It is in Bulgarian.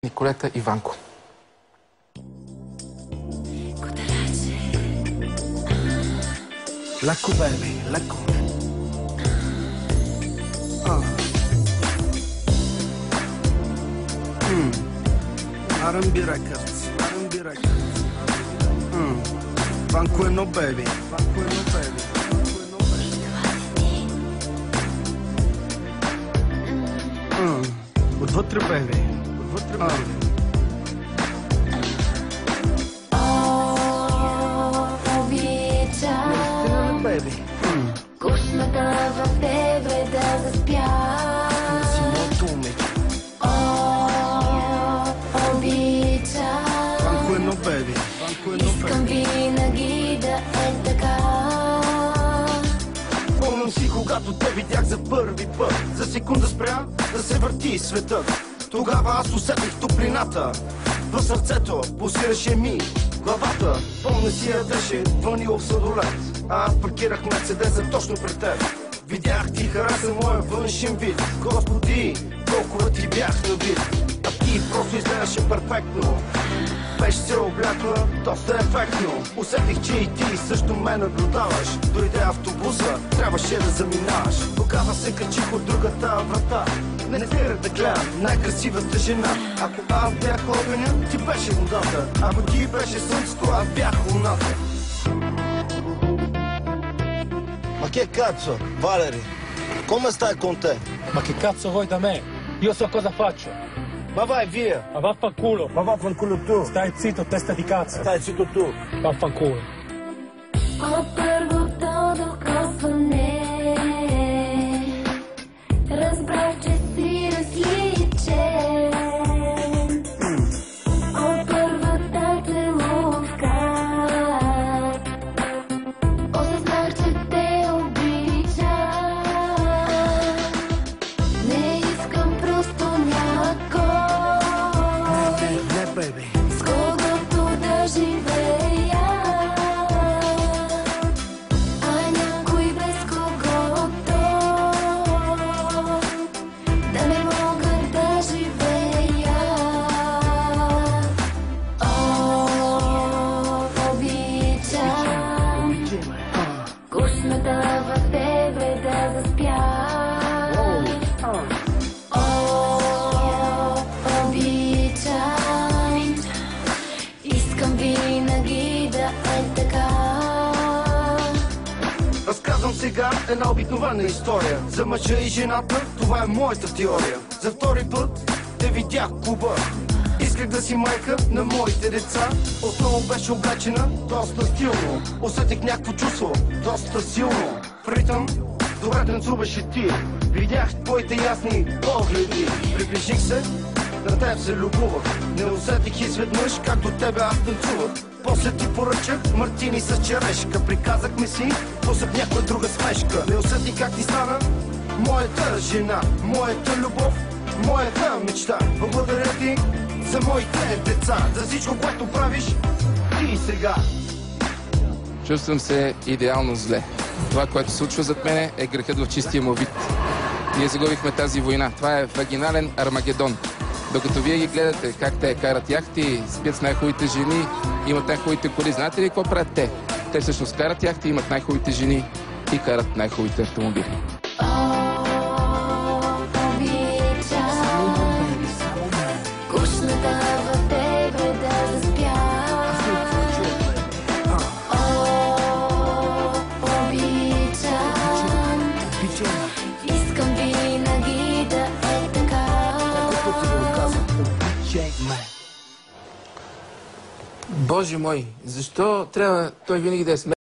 Николета Иванко. Lecco baby, lecco. R&B Records, R&B Records. Vanqueno baby, Vanqueno baby, Vanqueno baby. Отвътре baby, отвътре baby. Кушната в тебе да заспя. Си моето момиче. Обичам. Vanqueno baby, Vanqueno Искам baby. винаги да е така. Помням си, когато те видях за първи път. За секунда спря да се върти светът. Тогава аз усетих топлината в сърцето, пулсираше ми главата. Помня си я беше ванилов сладолет, а аз паркирах Мерцедеса точно пред теб. Видях ти хареса моя външен вид. Господи, толкова ти бях на вид. А ти просто изгледаше перфектно. Беше се облякла доста ефектно. Усетих, че и ти също ме наблюдаваш. Дойде автобуса, трябваше да заминаваш. Тогава се качих от другата врата. Не спирах да гледам най-красивата жена. Ако аз бях огъня, ти беше водата. Ако ти беше слънцето, аз бях луната. Ma che cazzo, Valery? Come stai con te? Ma che cazzo vuoi da me? Io so cosa faccio. Ma vai via! Ma vaffanculo. Ma vaffanculo tu! Stai zitto, testa di cazzo. Stai zitto tu! Vaffanculo. От първото докосване разбрах, че си различен. От първата целувка осъзнах, че те обичам. Не искам просто някой, Не, baby. с когото да живея. Кушната в тебе да заспя. Обичам. Искам винаги да е така. Разказвам сега една обикновена история за мъжа и жената, това е моята теория. За втори път те видях в клуба. Исках да си майка на моите деца. Отново беше облечена доста стилно. Усетих някакво чувство доста силно. В ритъм добре танцуваше ти. Видях твоите ясни погледи. Приближих се, на теб се любувах. Не усетих изведнъж както тебе аз танцувах. После ти поръчах мартини с черешка. Приказахме си, после в някоя друга смешка. Не усетих как ти стана моята жена, моята любов, моята мечта. Благодаря ти за моите деца, за всичко, което правиш ти сега. Чувствам се идеално зле. Това, което се случва зад мене, е грехът в чистия му вид. Ние загубихме тази война. Това е вагинален Армагедон. Докато вие ги гледате как те карат яхти, спят с най-хубавите жени, имат най-хубавите коли. Знаете ли какво правят те? Те всъщност карат яхти, имат най-хубавите жени и карат най-хубавите автомобили. Кушната в тебе да заспя. Обичам. Искам винаги да е така. Боже мой, защо трябва той винаги да е смешен?